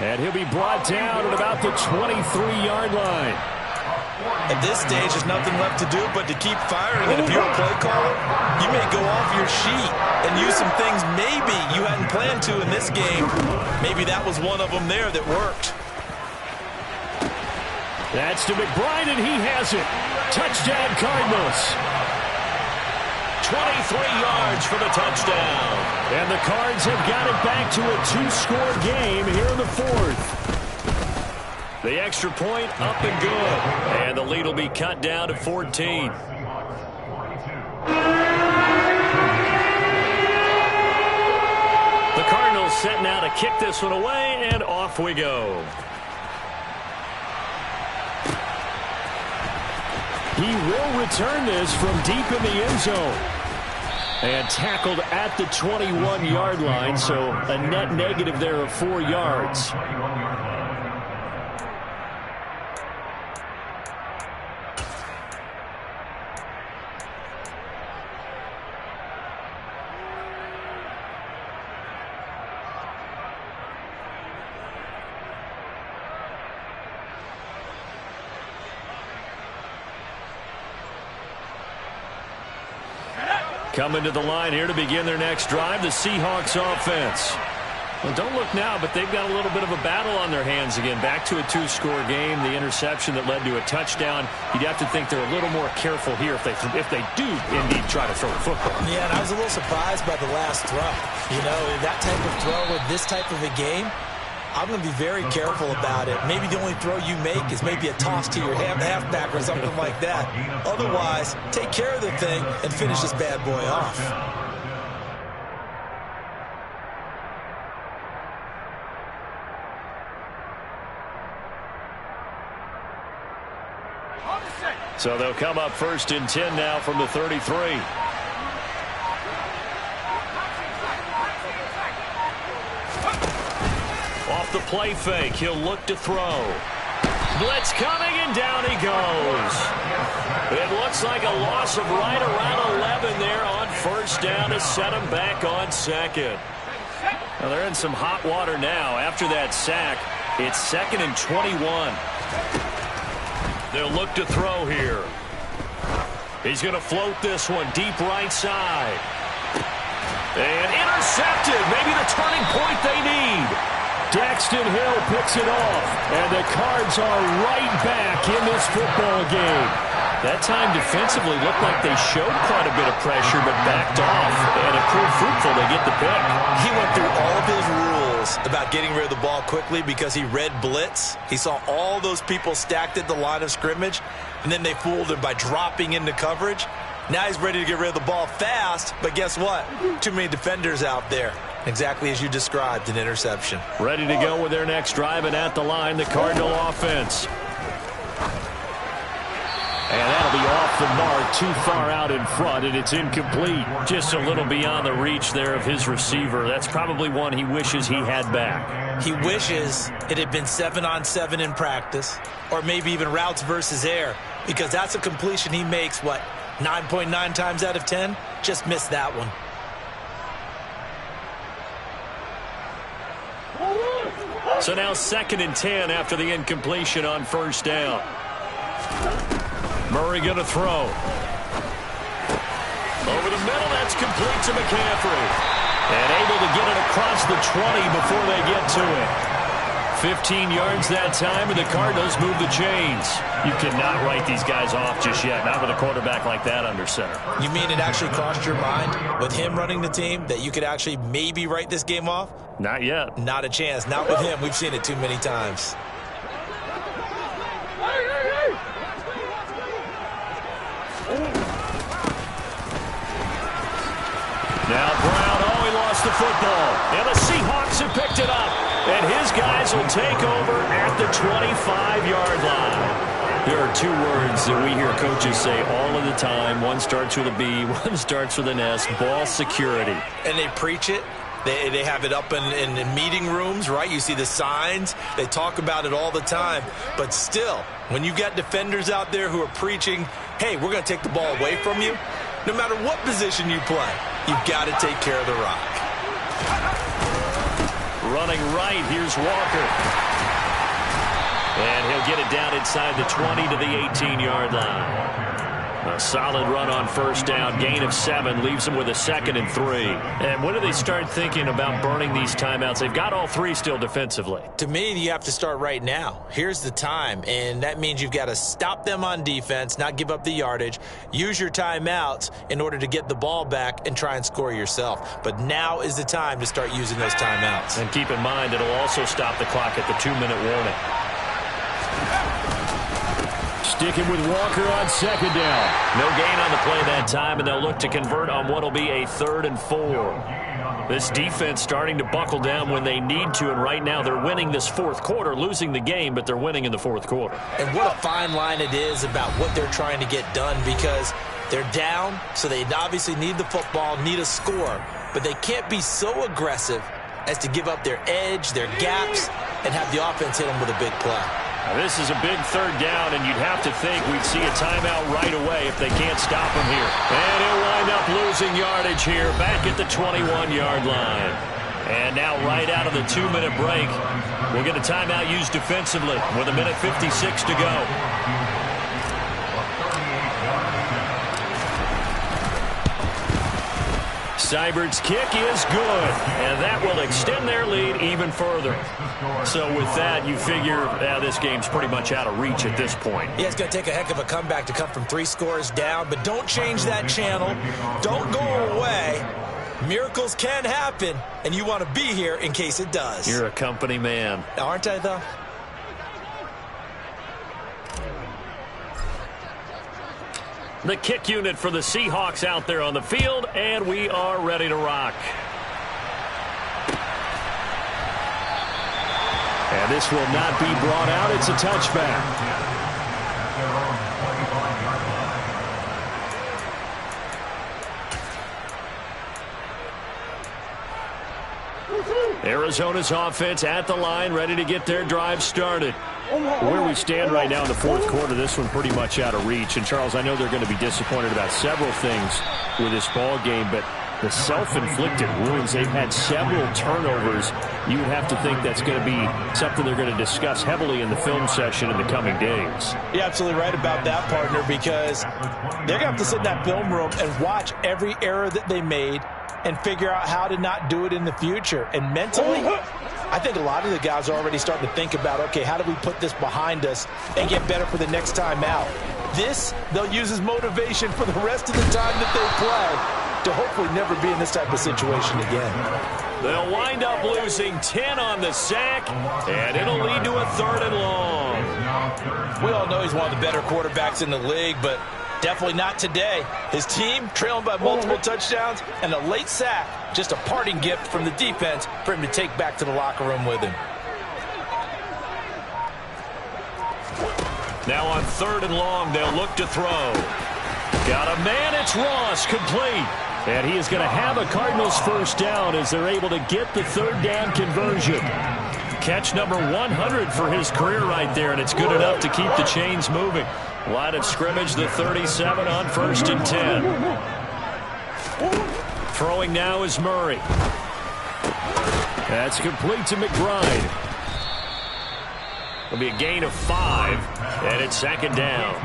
B: And he'll be brought down at about the 23-yard line.
D: At this stage, there's nothing left to do but to keep firing. And if you're a play caller, you may go off your sheet and use some things maybe you hadn't planned to in this game. Maybe that was one of them there that worked.
B: That's to McBride, and he has it. Touchdown, Cardinals. 23 yards for the touchdown. And the Cards have got it back to a 2-score game here in the 4th. The extra point up and good. And the lead will be cut down to 14. The Cardinals set now to kick this one away, and off we go. He will return this from deep in the end zone. And tackled at the 21-yard line, so a net negative there of 4 yards. Coming to the line here to begin their next drive, the Seahawks offense. Well, don't look now, but they've got a little bit of a battle on their hands again. Back to a 2-score game. The interception that led to a touchdown. You'd have to think they're a little more careful here if they do indeed try to throw the football.
D: Yeah, and I was a little surprised by the last throw. You know, that type of throw with this type of a game, I'm going to be very careful about it. Maybe the only throw you make is maybe a toss to your halfback or something like that. Otherwise, take care of the thing and finish this bad boy off.
B: So they'll come up 1st and 10 now from the 33. Off the play fake, he'll look to throw. Blitz coming, and down he goes. It looks like a loss of right around 11 there on 1st down to set him back on 2nd. Well, they're in some hot water now. After that sack, it's 2nd and 21. They'll look to throw here. He's going to float this one deep right side. And intercepted. Maybe the turning point they need. Daxton Hill picks it off. And the Cards are right back in this football game. That time defensively looked like they showed quite a bit of pressure but backed off. And it proved fruitful. They get the pick.
D: He went through all of his rules about getting rid of the ball quickly because he read blitz. He saw all those people stacked at the line of scrimmage, and then they fooled him by dropping into coverage. Now he's ready to get rid of the ball fast, but guess what? Too many defenders out there. Exactly as you described, an interception.
B: Ready to go with their next drive, and at the line, the Cardinal offense. And that'll be off the mark, too far out in front, and it's incomplete. Just a little beyond the reach there of his receiver. That's probably one he wishes he had back.
D: He wishes it had been 7-on-7 in practice, or maybe even routes versus air, because that's a completion he makes, 9.9 times out of 10? Just missed that one.
B: So now 2nd and 10 after the incompletion on 1st down. Murray going to throw. Over the middle, that's complete to McCaffrey. And able to get it across the 20 before they get to it. 15 yards that time, and the Cardinals move the chains. You cannot write these guys off just yet, not with a quarterback like that under center.
D: You mean it actually crossed your mind with him running the team that you could actually maybe write this game off?
B: Not yet.
D: Not a chance. Not with him. We've seen it too many times.
B: Now Brown, he lost the football. And the Seahawks have picked it up. And his guys will take over at the 25-yard line. There are two words that we hear coaches say all of the time. One starts with a B, one starts with an S, ball security.
D: And they preach it. They have it up in meeting rooms, right? You see the signs. They talk about it all the time. But still, when you got defenders out there who are preaching, hey, we're going to take the ball away from you, no matter what position you play, you've got to take care of the rock.
B: Running right, here's Walker. And he'll get it down inside the 20 to the 18-yard line. A solid run on first down, gain of 7, leaves them with a 2nd and 3. And when do they start thinking about burning these timeouts? They've got all 3 still defensively.
D: To me, you have to start right now. Here's the time, and that means you've got to stop them on defense, not give up the yardage, use your timeouts in order to get the ball back and try and score yourself. But now is the time to start using those timeouts.
B: And keep in mind, it'll also stop the clock at the 2-minute warning. Sticking with Walker on 2nd down. No gain on the play that time, and they'll look to convert on what will be a 3rd and 4. This defense starting to buckle down when they need to, and right now they're winning this 4th quarter, losing the game, but they're winning in the 4th quarter.
D: And what a fine line it is about what they're trying to get done, because they're down, so they obviously need the football, need a score, but they can't be so aggressive as to give up their edge, their gaps, and have the offense hit them with a big play.
B: Now, this is a big 3rd down, and you'd have to think we'd see a timeout right away if they can't stop him here. And he'll wind up losing yardage here back at the 21-yard line. And now right out of the 2-minute break, we'll get a timeout used defensively with 1:56 to go. Seibert's kick is good, and that will extend their lead even further. So with that, you figure this game's pretty much out of reach at this point.
D: Yeah, it's going to take a heck of a comeback to come from 3 scores down, but don't change that channel. Don't go away. Miracles can happen, and you want to be here in case it does.
B: You're a company man.
D: Aren't I, though?
B: The kick unit for the Seahawks out there on the field, and we are ready to rock. And this will not be brought out. It's a touchback. Arizona's offense at the line, ready to get their drive started. Where we stand right now in the 4th quarter, this one pretty much out of reach. And, Charles, I know they're going to be disappointed about several things with this ball game, but the self-inflicted wounds, they've had several turnovers. You would have to think that's going to be something they're going to discuss heavily in the film session in the coming days.
D: You're absolutely right about that, partner, because they're going to have to sit in that film room and watch every error that they made and figure out how to not do it in the future. And mentally, I think a lot of the guys are already starting to think about, okay, how do we put this behind us and get better for the next time out? This, they'll use as motivation for the rest of the time that they play to hopefully never be in this type of situation again.
B: They'll wind up losing 10 on the sack, and it'll lead to a 3rd and long.
D: We all know he's one of the better quarterbacks in the league, but definitely not today. His team trailing by multiple touchdowns, and a late sack, just a parting gift from the defense for him to take back to the locker room with him.
B: Now on 3rd and long, they'll look to throw. Got a man, it's Ross, complete. And he is going to have a Cardinals 1st down as they're able to get the 3rd down conversion. Catch number 100 for his career right there, and it's good enough to keep the chains moving. Line of scrimmage, the 37 on 1st and 10. Throwing now is Murray. That's complete to McBride. It'll be a gain of 5, and it's 2nd down.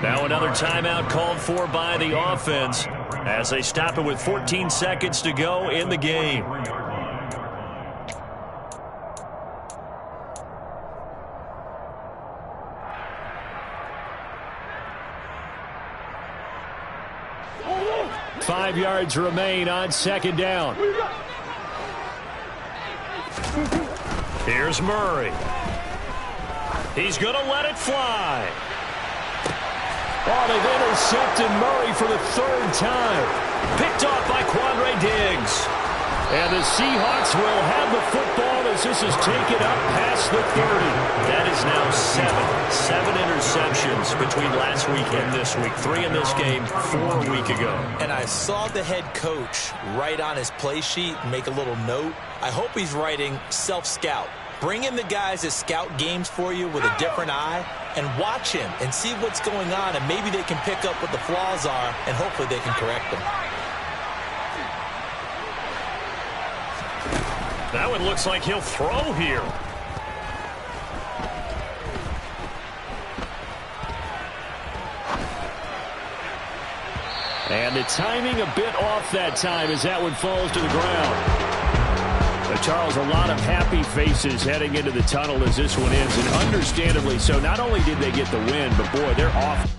B: Now another timeout called for by the offense. as they stop it with 14 seconds to go in the game. Five yards remain on second down. Here's Murray. He's going to let it fly. Oh, they've intercepted Murray for the third time. Picked off by Quandre Diggs. And the Seahawks will have the football as this is taken up past the 30. That is now seven interceptions between last week and this week. 3 in this game, 4 a week ago.
D: And I saw the head coach write on his play sheet, make a little note. I hope he's writing self-scout. Bring in the guys that scout games for you with a different eye and watch him and see what's going on, and maybe they can pick up what the flaws are, and hopefully they can correct them.
B: That one looks like he'll throw here. And the timing a bit off that time as that one falls to the ground. Charles, a lot of happy faces heading into the tunnel as this one ends, and understandably so. Not only did they get the win, but boy, they're off.